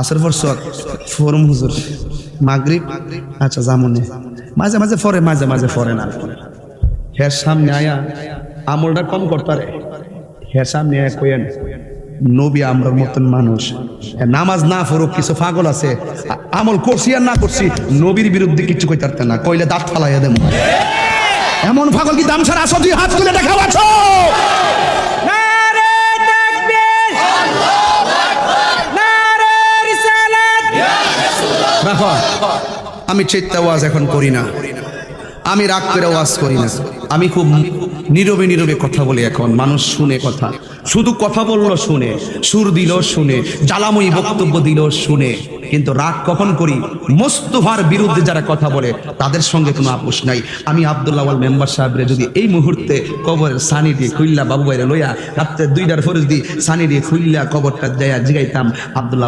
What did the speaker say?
আসর পর ফরম হুজুর মাগরিব আচ্ছা জামুনে মাঝে মাঝে ফরে মাঝে মাঝে ফরে না হের সামনে আয়া আমলটা কম করতারে হের সামনে আয়া কইেন নবী আমরার মতন মানুষ নামাজ না ফরুক কিছু পাগল আছে আমল করছি আর না করছি নবীর বিরুদ্ধে কিছু কইতারতে না কইলে দাঁত ফালাইয়া দেব এমন পাগল কি দাম ছাড়া আসো তুই হাত তুলে দেখাও আছো দেখো আমি চেত্তা ওয়াজ এখন করি না আমি রাগ করে ওয়াজ করি না আমি খুব নীরবে নীরবে কথা বলি এখন মানুষ শুনে কথা শুধু কথা বললো শুনে সুর দিল শুনে জ্বালাময়ী বক্তব্য দিল শুনে কিন্তু রাগ কখন করি মোস্তফার বিরুদ্ধে যারা কথা বলে তাদের সঙ্গে কোনো আপোষ নাই আমি আব্দুল্লাহ ওয়াল মেম্বার সাহেবরে যদি এই মুহূর্তে কবরের সানি দিয়ে খুললা বাবু ভাইরে লইয়া রাত্রে 2টার ফরজ দিয়ে সানি দিয়ে খুললা কবরটা দেয়া জিগাইতাম আব্দুল্লাহ